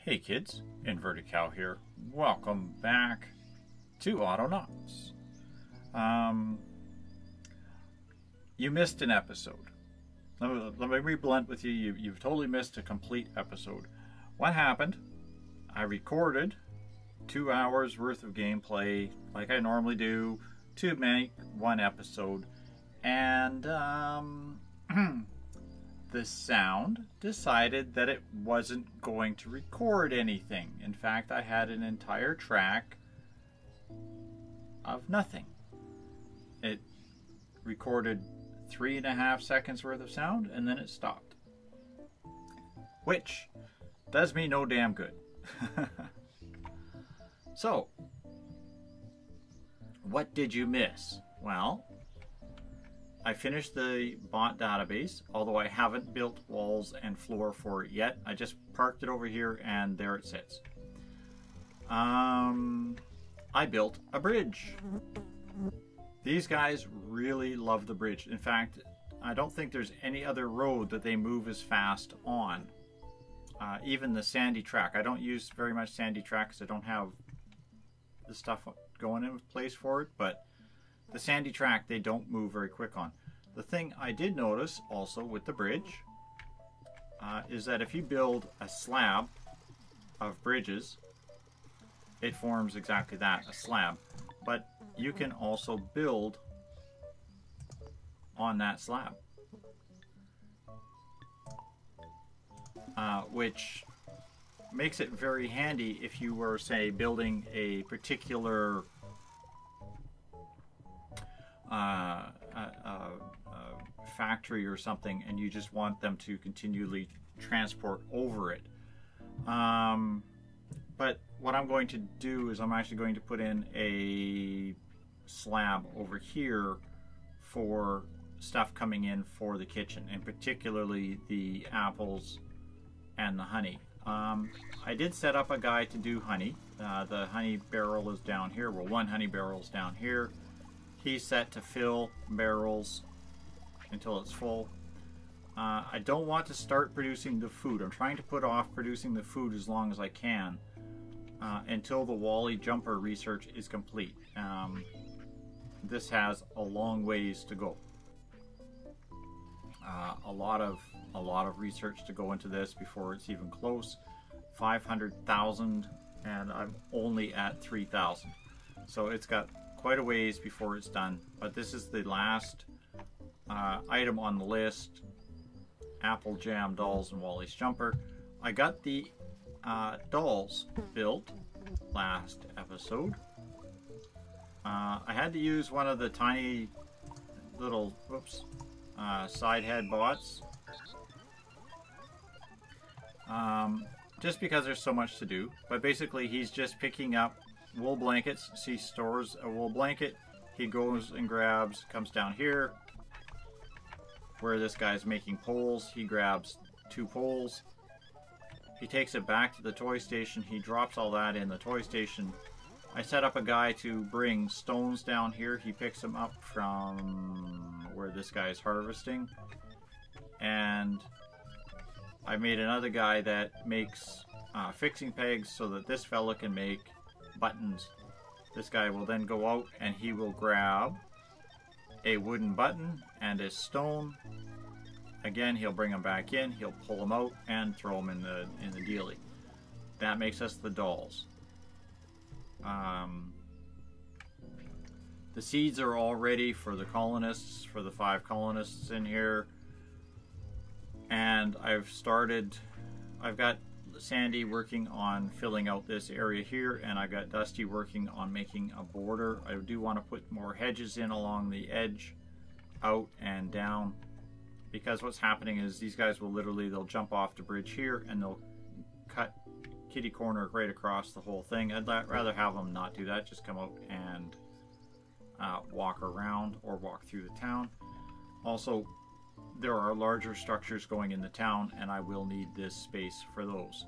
Hey kids, Inverted Cow here. Welcome back to Autonauts. You missed an episode. Let me be blunt with you. You've totally missed a complete episode. What happened? I recorded 2 hours worth of gameplay like I normally do to make one episode, and the sound decided that it wasn't going to record anything. In fact, I had an entire track of nothing. It recorded 3.5 seconds worth of sound and then it stopped, which does me no damn good. So, what did you miss? Well, I finished the bot database, although I haven't built walls and floor for it yet. I just parked it over here and there it sits. I built a bridge. These guys really love the bridge. In fact, I don't think there's any other road that they move as fast on. Even the sandy track. I don't use very much sandy track because I don't have the stuff going in place for it, but the sandy track they don't move very quick on. The thing I did notice also with the bridge is that if you build a slab of bridges, it forms exactly that, a slab. But you can also build on that slab, which makes it very handy if you were, say, building a particular factory or something, and you just want them to continually transport over it. But what I'm going to do is I'm actually going to put in a slab over here for stuff coming in for the kitchen, and particularly the apples and the honey. I did set up a guy to do honey. The honey barrel is down here. Well, one honey barrel is down here. He's set to fill barrels until it's full. I don't want to start producing the food. I'm trying to put off producing the food as long as I can until the Wally jumper research is complete. This has a long ways to go. A lot of research to go into this before it's even close. 500,000 and I'm only at 3,000. So it's got quite a ways before it's done, but this is the last item on the list. Apple Jam dolls and Wally's jumper. I got the dolls built last episode. I had to use one of the tiny little side head bots just because there's so much to do, but basically he's just picking up wool blankets. He stores a wool blanket, he goes and grabs, comes down here where this guy's making poles, he grabs 2 poles, he takes it back to the toy station, he drops all that in the toy station. I set up a guy to bring stones down here. He picks them up from where this guy's harvesting, and I made another guy that makes fixing pegs so that this fella can make buttons. This guy will then go out and he will grab a wooden button and a stone. Again, he'll bring them back in, he'll pull them out and throw them in the dealie. That makes us the dolls. The seeds are all ready for the colonists, for the 5 colonists in here. And I've got Sandy working on filling out this area here, and I've got Dusty working on making a border. I do want to put more hedges in along the edge, out and down, because what's happening is these guys will they'll jump off the bridge here and they'll cut kitty corner right across the whole thing. I'd rather have them not do that, just come out and walk around or walk through the town. Also, there are larger structures going in the town, and I will need this space for those.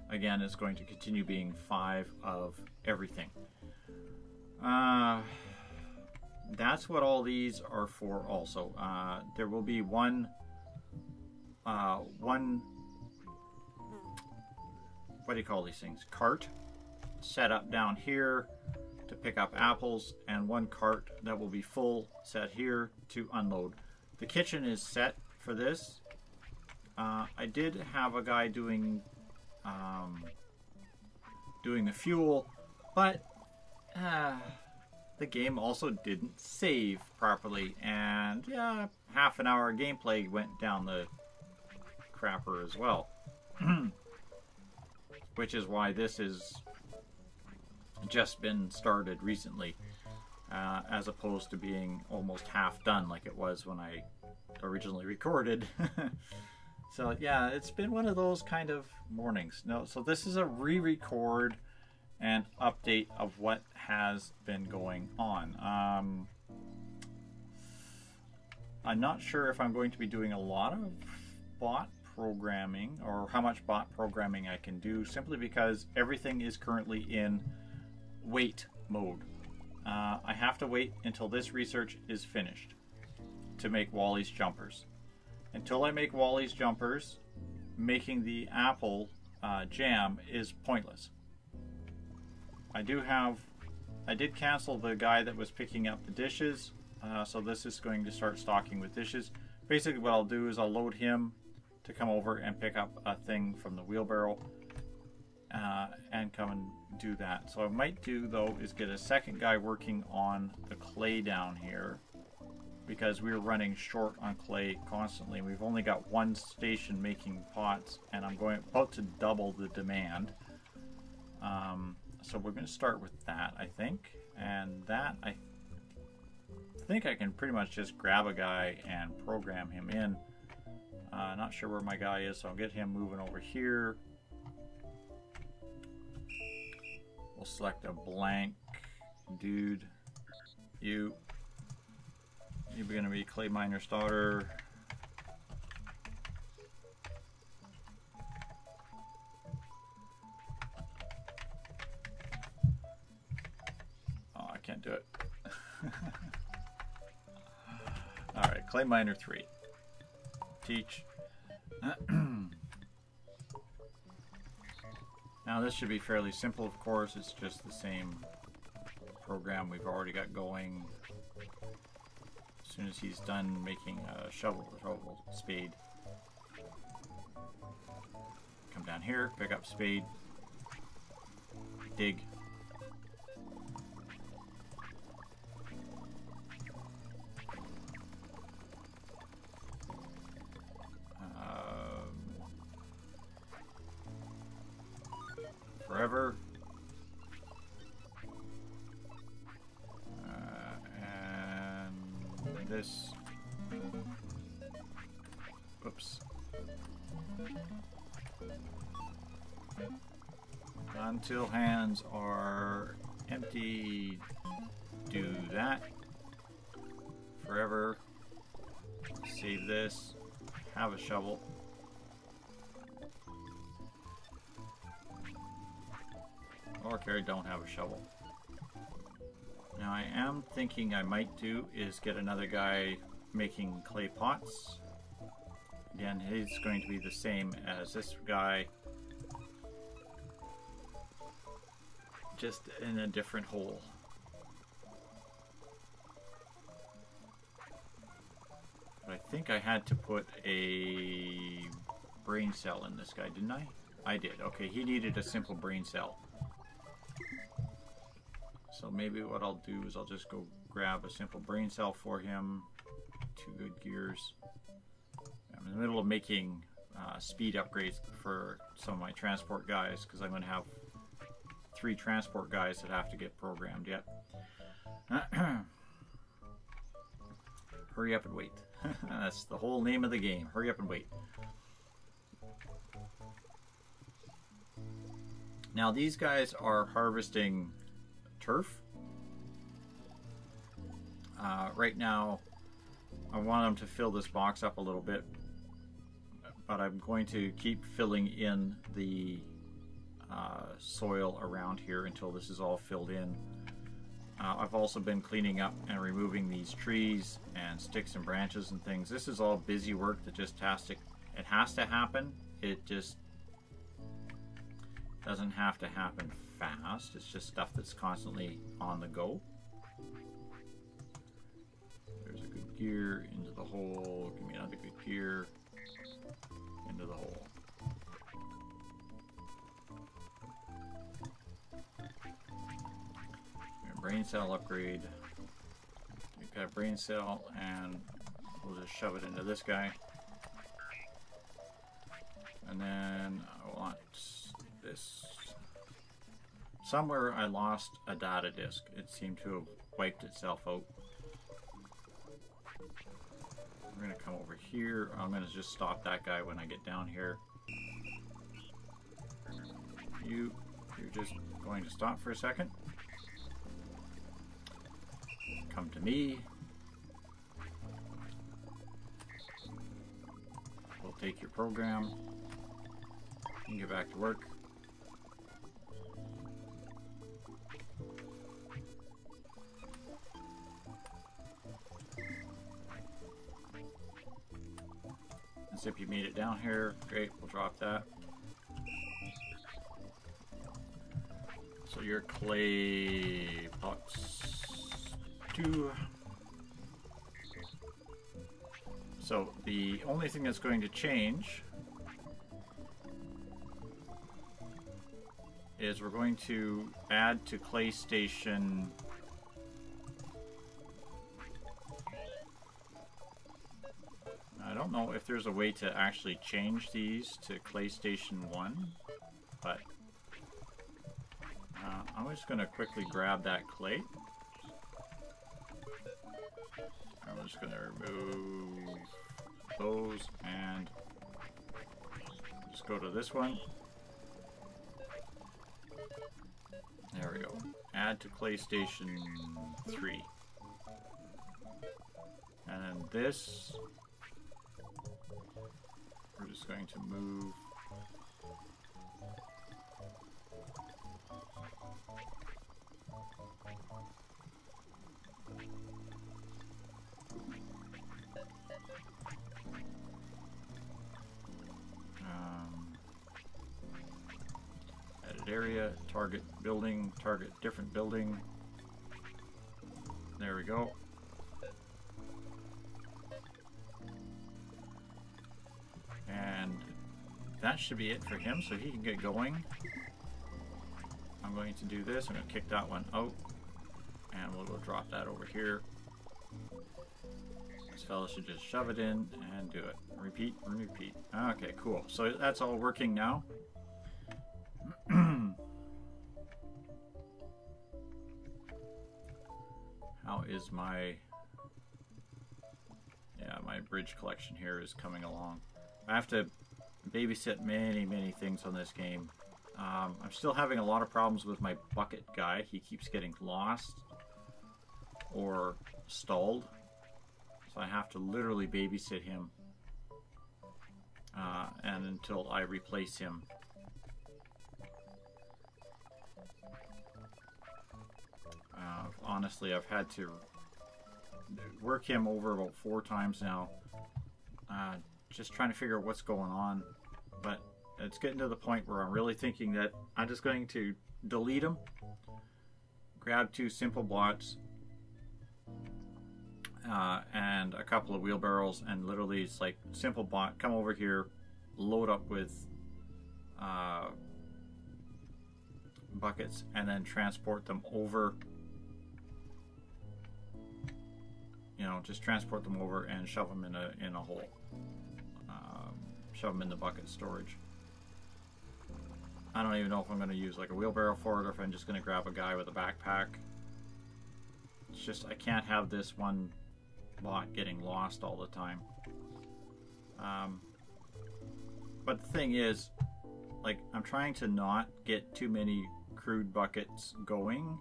Again, it's going to continue being 5 of everything. That's what all these are for also. There will be one what do you call these things? Cart set up down here to pick up apples, and one cart that will be full set here to unload. The kitchen is set for this. I did have a guy doing the fuel, but the game also didn't save properly, and yeah, half an hour of gameplay went down the crapper as well. Which is why this has just been started recently, as opposed to being almost half done like it was when I originally recorded. So yeah, it's been one of those kind of mornings. No, so this is a re-record and update of what has been going on. I'm not sure if I'm going to be doing a lot of bot programming or how much bot programming I can do, simply because everything is currently in wait mode. I have to wait until this research is finished to make Wally's jumpers. Until I make Wally's jumpers, making the apple jam is pointless. I did cancel the guy that was picking up the dishes, so this is going to start stocking with dishes. Basically what I'll do is I'll load him to come over and pick up a thing from the wheelbarrow and come and do that. So what I might do though is get a second guy working on the clay down here, because we're running short on clay constantly. We've only got one station making pots, and I'm about to double the demand. So we're going to start with that, I think. And that, I think I can pretty much just grab a guy and program him in. Not sure where my guy is, so I'll get him moving over here. We'll select a blank dude. You're going to be clay miner's daughter. Oh, I can't do it. Alright, clay miner 3. Teach. Now this should be fairly simple, of course. It's just the same program we've already got going. As soon as he's done making a shovel, spade. Come down here, pick up spade, dig. Forever. And this. Oops. Until hands are empty, do that. Forever. Save this. Have a shovel. Or carry don't have a shovel. Now I am thinking I might do is get another guy making clay pots. Again, he's going to be the same as this guy, just in a different hole. But I think I had to put a brain cell in this guy, didn't I? I did. Okay, he needed a simple brain cell. So maybe what I'll do is I'll just go grab a simple brain cell for him. 2 good gears. I'm in the middle of making speed upgrades for some of my transport guys, because I'm going to have 3 transport guys that have to get programmed yet. Hurry up and wait. That's the whole name of the game. Hurry up and wait. Now these guys are harvesting turf. Right now I want them to fill this box up a little bit, but I'm going to keep filling in the soil around here until this is all filled in. I've also been cleaning up and removing these trees and sticks and branches and things. This is all busy work that just has to happen. doesn't have to happen fast. It's just stuff that's constantly on the go. There's a good gear into the hole. Give me another good gear into the hole. Brain cell upgrade. Take that brain cell and we'll just shove it into this guy. And then I want this. Somewhere I lost a data disk. It seemed to have wiped itself out. We're going to come over here. I'm going to just stop that guy when I get down here. You're just going to stop for a second. Come to me. We'll take your program and get back to work. And Zip, you made it down here. Great, we'll drop that. So your clay pots. So the only thing that's going to change is we're going to add to clay station I don't know if there's a way to actually change these to clay station 1, but I'm just going to quickly grab that clay. I'm just going to remove those and just go to this one. There we go. Add to clay station 3. And then this, we're just going to move. Area, target building, target different building. There we go. And that should be it for him, so he can get going. I'm going to do this. I'm going to kick that one out, and we'll go drop that over here. This fella should just shove it in and do it. Repeat and repeat. Okay, cool. So that's all working now. How is my my bridge collection here is coming along. I have to babysit many things on this game. I'm still having a lot of problems with my bucket guy. He keeps getting lost or stalled, so I have to literally babysit him and until I replace him. Honestly, I've had to work him over about 4 times now, just trying to figure out what's going on. But it's getting to the point where I'm really thinking that I'm just going to delete him, grab 2 simple bots, and a couple of wheelbarrows, and literally it's like simple bot, come over here, load up with buckets, and then transport them over. You know, just transport them over and shove them in a hole. Shove them in the bucket storage. I don't even know if I'm going to use like a wheelbarrow for it or if I'm just going to grab a guy with a backpack. It's just I can't have this one bot getting lost all the time. But the thing is, like, I'm trying to not get too many crude buckets going,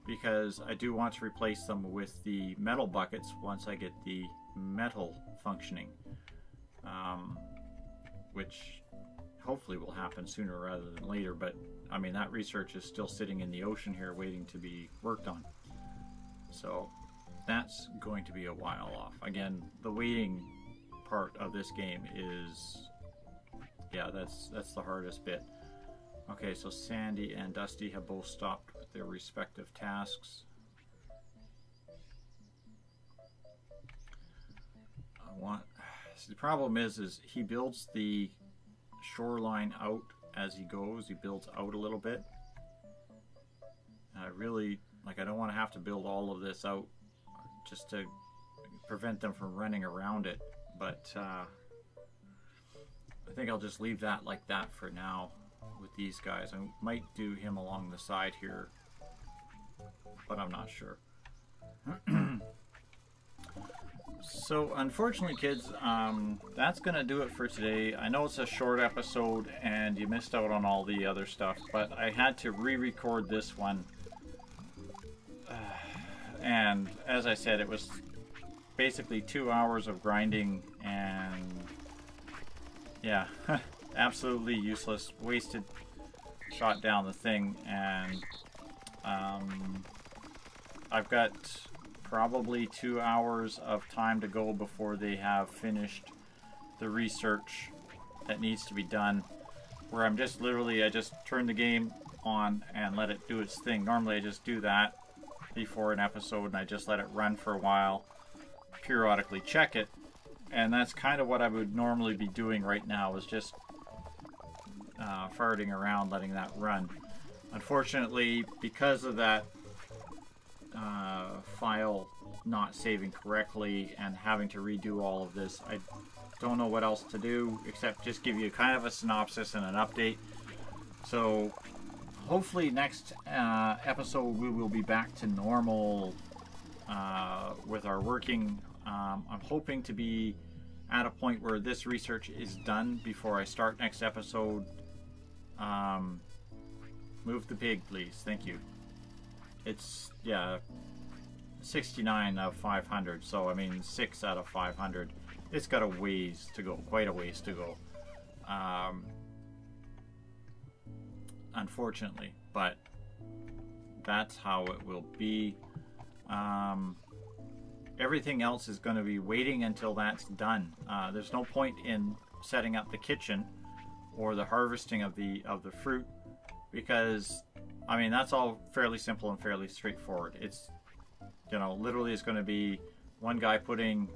because I do want to replace them with the metal buckets once I get the metal functioning, which hopefully will happen sooner rather than later. But I mean, that research is still sitting in the ocean here waiting to be worked on, so that's going to be a while off. Again, the waiting part of this game is, yeah, that's the hardest bit. Okay, so Sandy and Dusty have both stopped with their respective tasks. See, the problem is he builds the shoreline out as he goes. He builds out a little bit. And I really, like, I don't want to have to build all of this out just to prevent them from running around it. But I think I'll just leave that like that for now with these guys. I might do him along the side here, but I'm not sure. So unfortunately, kids, that's gonna do it for today. I know it's a short episode and you missed out on all the other stuff, but I had to re-record this one, and as I said, it was basically 2 hours of grinding, and yeah, absolutely useless, wasted, shot down the thing. And I've got probably 2 hours of time to go before they have finished the research that needs to be done, where I'm just literally, I just turn the game on and let it do its thing. Normally I just do that before an episode and I just let it run for a while, periodically check it, and that's kind of what I would normally be doing right now, is just farting around, letting that run. Unfortunately, because of that file not saving correctly and having to redo all of this, I don't know what else to do except just give you kind of a synopsis and an update. So hopefully next episode we will be back to normal with our working. I'm hoping to be at a point where this research is done before I start next episode. Move the pig, please. Thank you. It's, yeah, 69 of 500, so I mean 6 out of 500. It's got a ways to go, quite a ways to go, unfortunately, but that's how it will be. Everything else is going to be waiting until that's done. There's no point in setting up the kitchen or the harvesting of the fruit, because I mean that's all fairly simple and fairly straightforward. It's, you know, literally it's going to be one guy putting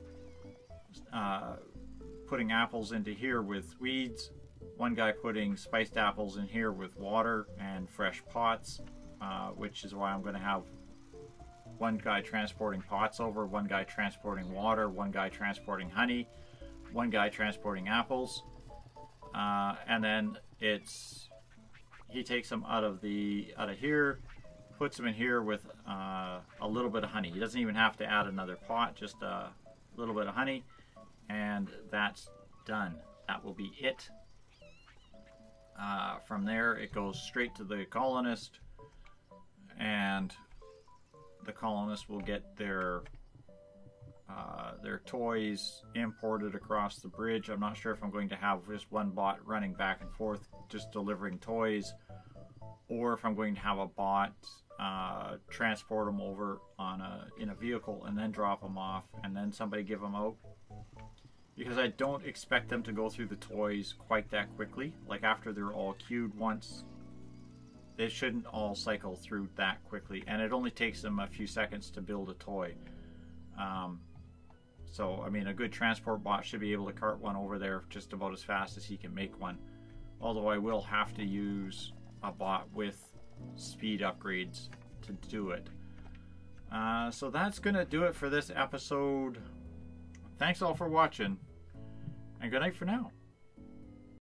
apples into here with weeds, one guy putting spiced apples in here with water and fresh pots, which is why I'm going to have one guy transporting pots over, one guy transporting water, one guy transporting honey, one guy transporting apples, and then he takes them out of here, puts them in here with a little bit of honey. He doesn't even have to add another pot, just a little bit of honey, and that's done. That will be it. From there it goes straight to the colonist, and the colonists will get their toys imported across the bridge. I'm not sure if I'm going to have just one bot running back and forth just delivering toys, or if I'm going to have a bot transport them over in a vehicle and then drop them off and then somebody give them out, because I don't expect them to go through the toys quite that quickly. Like after they're all queued once, they shouldn't all cycle through that quickly, and it only takes them a few seconds to build a toy. So I mean, a good transport bot should be able to cart one over there just about as fast as he can make one, although I will have to use a bot with speed upgrades to do it. So that's gonna do it for this episode. Thanks all for watching, and good night for now.